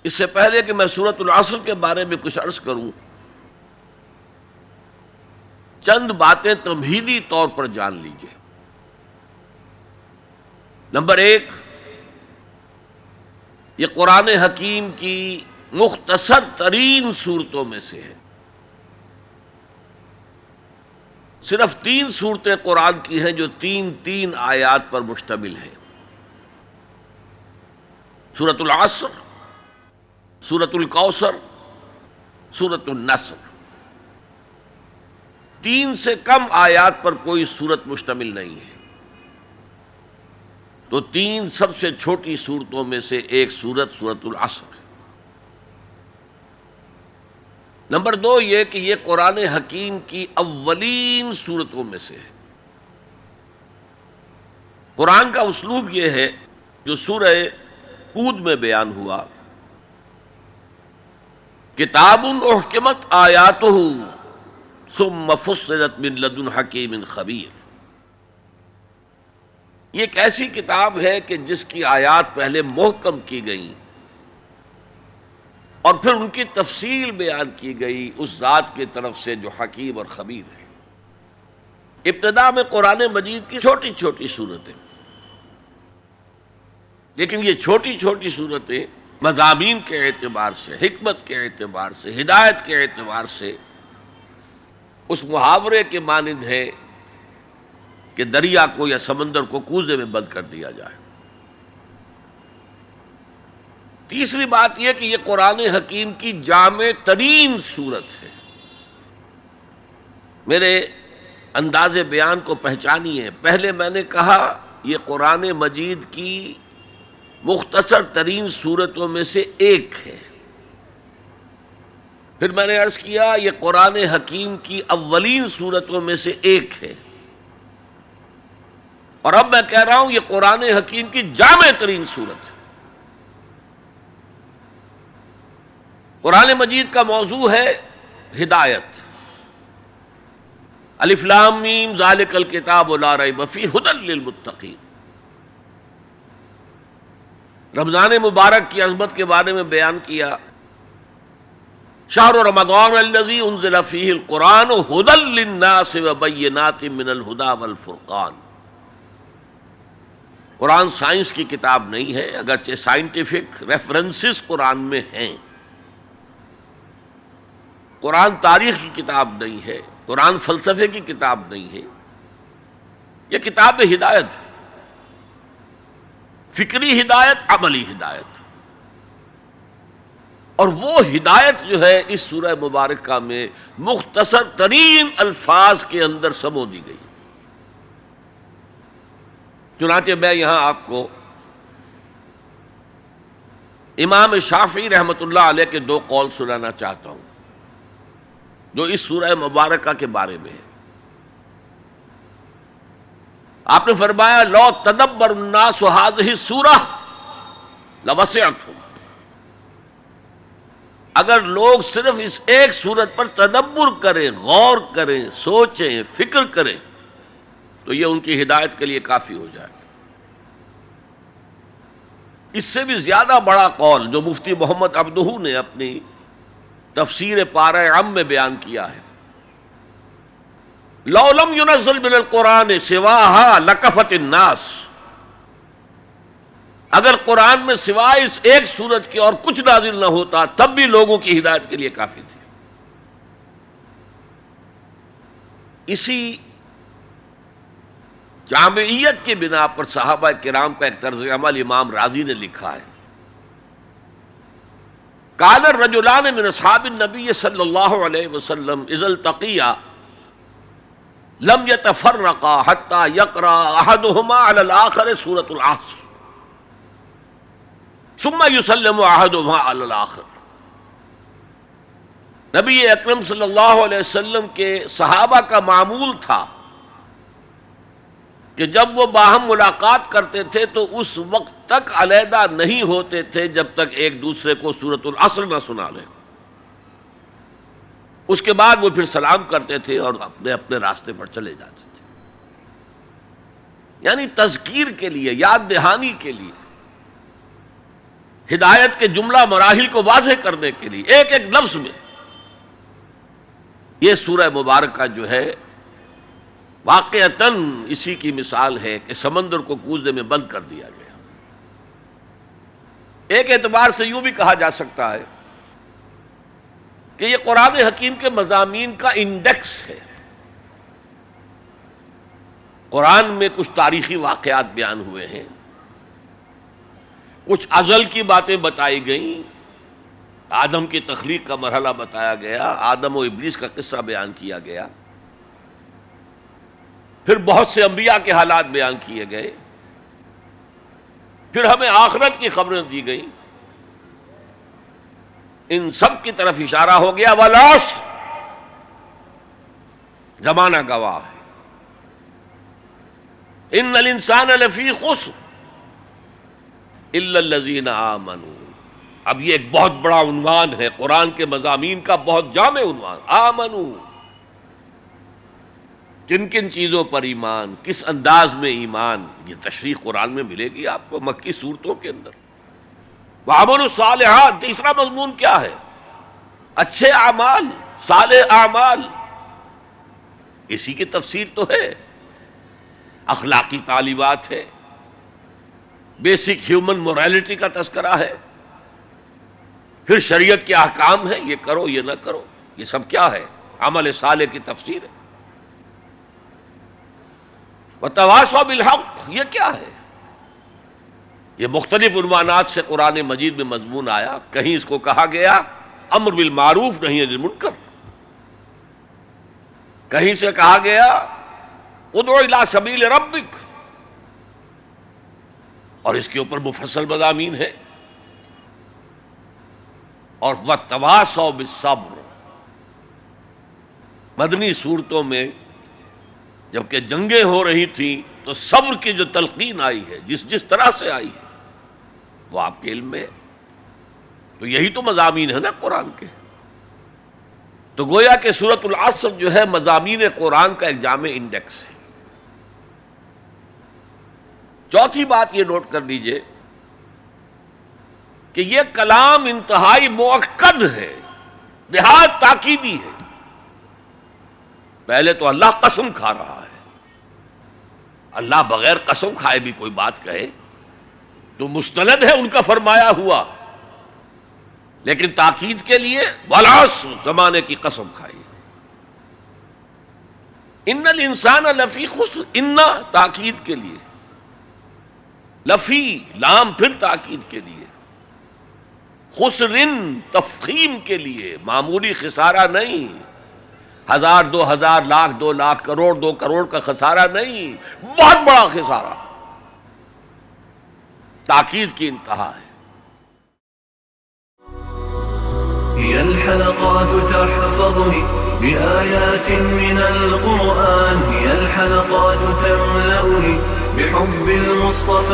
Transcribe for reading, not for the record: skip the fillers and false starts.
اس سے پہلے کہ میں سورۃ العصر کے بارے میں کچھ عرض کروں، چند باتیں تمہیدی طور پر جان لیجیے۔ نمبر ایک، یہ قرآن حکیم کی مختصر ترین صورتوں میں سے ہے۔ صرف 3 صورتیں قرآن کی ہیں جو 3 آیات پر مشتمل ہیں۔ سورۃ العصر، سورۃ الکوثر، سورۃ النصر۔ 3 سے کم آیات پر کوئی سورت مشتمل نہیں ہے۔ تو 3 سب سے چھوٹی صورتوں میں سے ایک سورت سورۃ العصر ہے۔ نمبر 2 یہ کہ یہ قرآن حکیم کی اولین صورتوں میں سے ہے۔ قرآن کا اسلوب یہ ہے جو سورہ ہود میں بیان ہوا، کتاب احکمت آیاتہ ثم فصلت من لدن حکیم خبیر۔ یہ ایک ایسی کتاب ہے کہ جس کی آیات پہلے محکم کی گئیں اور پھر ان کی تفصیل بیان کی گئی اس ذات کی طرف سے جو حکیم اور خبیر ہے۔ ابتدا میں قرآن مجید کی چھوٹی چھوٹی صورتیں، لیکن یہ چھوٹی چھوٹی صورتیں مضامین کے اعتبار سے، حکمت کے اعتبار سے، ہدایت کے اعتبار سے اس محاورے کے مانند ہے کہ دریا کو یا سمندر کو کوزے میں بند کر دیا جائے۔ تیسری بات یہ کہ یہ قرآن حکیم کی جامع ترین صورت ہے۔ میرے انداز بیان کو پہچانیے، پہلے میں نے کہا یہ قرآن مجید کی مختصر ترین صورتوں میں سے ایک ہے۔ پھر میں نے عرض کیا یہ قرآن حکیم کی اولین صورتوں میں سے ایک ہے، اور اب میں کہہ رہا ہوں یہ قرآن حکیم کی جامع ترین صورت ہے۔ قرآن مجید کا موضوع ہے ہدایت۔ الف لام میم ذالک الکتاب لا ریب فیہ ھدی للمتقین۔ رمضان مبارک کی عظمت کے بارے میں بیان کیا، شہر رمضان الذی انزل فیہ القرآن ھدی للناس وبینات من الھدی والفرقان۔ قرآن سائنس کی کتاب نہیں ہے، اگرچہ سائنٹیفک ریفرنسز قرآن میں ہیں۔ قرآن تاریخ کی کتاب نہیں ہے، قرآن فلسفے کی کتاب نہیں ہے، یہ کتاب ہدایت ہے، فکری ہدایت، عملی ہدایت۔ اور وہ ہدایت جو ہے اس سورہ مبارکہ میں مختصر ترین الفاظ کے اندر سمو دی گئی۔ چنانچہ میں یہاں آپ کو امام شافعی رحمۃ اللہ علیہ کے 2 قول سنانا چاہتا ہوں جو اس سورہ مبارکہ کے بارے میں ہے۔ آپ نے فرمایا لو تدبر الناس هذه السورہ لوسعتهم۔ اگر لوگ صرف اس ایک سورت پر تدبر کریں، غور کریں، سوچیں، فکر کریں تو یہ ان کی ہدایت کے لیے کافی ہو جائے گا۔ اس سے بھی زیادہ بڑا قول جو مفتی محمد عبدہ نے اپنی تفسیر پارہ عم میں بیان کیا ہے، لو لم ينزل من القرآن سواها لکفت الناس۔ اگر قرآن میں سوائے اس ایک سورت کے اور کچھ نازل نہ ہوتا تب بھی لوگوں کی ہدایت کے لیے کافی تھی۔ اسی جامعیت کی بنا پر صحابہ کرام کا ایک طرز عمل امام رازی نے لکھا ہے، کان الرجلان من اصحاب النبی صلی اللہ علیہ وسلم اذا التقیا لم يتفرقا حتى يقرأ احدهما على الاخر سورة العصر ثم يسلم احدهما على الاخر۔ نبی اکرم صلی اللہ علیہ وسلم کے صحابہ کا معمول تھا کہ جب وہ باہم ملاقات کرتے تھے تو اس وقت تک علیحدہ نہیں ہوتے تھے جب تک ایک دوسرے کو سورۃ العصر نہ سنا لیں۔ اس کے بعد وہ پھر سلام کرتے تھے اور اپنے اپنے راستے پر چلے جاتے تھے۔ یعنی تذکیر کے لیے، یاد دہانی کے لیے، ہدایت کے جملہ مراحل کو واضح کرنے کے لیے ایک ایک لفظ میں یہ سورہ مبارکہ جو ہے واقعتاً اسی کی مثال ہے کہ سمندر کو کوزے میں بند کر دیا گیا۔ ایک اعتبار سے یوں بھی کہا جا سکتا ہے کہ یہ قرآن حکیم کے مضامین کا انڈیکس ہے۔ قرآن میں کچھ تاریخی واقعات بیان ہوئے ہیں، کچھ ازل کی باتیں بتائی گئیں، آدم کی تخلیق کا مرحلہ بتایا گیا، آدم و ابلیس کا قصہ بیان کیا گیا، پھر بہت سے انبیاء کے حالات بیان کیے گئے، پھر ہمیں آخرت کی خبریں دی گئیں۔ ان سب کی طرف اشارہ ہو گیا والعصر، زمانہ گواہ ہے، ان الانسان لفی خسر الا الذین آمنوا۔ اب یہ ایک بہت بڑا عنوان ہے قرآن کے مضامین کا، بہت جامع عنوان، آمنو، کن کن چیزوں پر ایمان، کس انداز میں ایمان، یہ تشریح قرآن میں ملے گی آپ کو مکی صورتوں کے اندر۔ وعملوا الصالحات، تیسرا مضمون کیا ہے؟ اچھے اعمال، صالح اعمال، اسی کی تفسیر تو ہے، اخلاقی تعلیمات ہے، بیسک ہیومن موریلٹی کا تذکرہ ہے، پھر شریعت کے احکام ہیں، یہ کرو یہ نہ کرو، یہ سب کیا ہے؟ عمل صالح کی تفسیر ہے۔ وتواصوا بالحق، یہ کیا ہے؟ یہ مختلف عنوانات سے قرآن مجید میں مضمون آیا۔ کہیں اس کو کہا گیا امر بالمعروف نہی عن المنکر، کہیں سے کہا گیا ادعو الی سبیل ربک، اور اس کے اوپر مفصل مضامین ہے۔ اور وتواصوا بالصبر، مدنی صورتوں میں جبکہ جنگیں ہو رہی تھیں تو صبر کی جو تلقین آئی ہے، جس طرح سے آئی ہے وہ آپ کے علم میں ہے۔ تو یہی تو مضامین ہے نا قرآن کے۔ تو گویا کہ سورۃ العصر جو ہے مضامین قرآن کا ایک جامع انڈیکس ہے۔ چوتھی بات یہ نوٹ کر لیجئے کہ یہ کلام انتہائی مؤکد ہے، نہایت تاکیدی ہے۔ پہلے تو اللہ قسم کھا رہا ہے، اللہ بغیر قسم کھائے بھی کوئی بات کہے تو مستند ہے ان کا فرمایا ہوا، لیکن تاکید کے لیے والعصر، زمانے کی قسم کھائی۔ ان الانسان لفی خسر، ان تاکید کے لیے، لفی لام پھر تاکید کے لیے، خسرن تفخیم کے لیے، معمولی خسارہ نہیں، 1000 2000 لاکھ 2 لاکھ کروڑ 2 کروڑ کا خسارہ نہیں، بہت بڑا خسارہ، تاکید کی انتہا ہے۔ هي الحلقات تحفظني بآيات من القرآن، هي الحلقات تملأني بحب المصطفى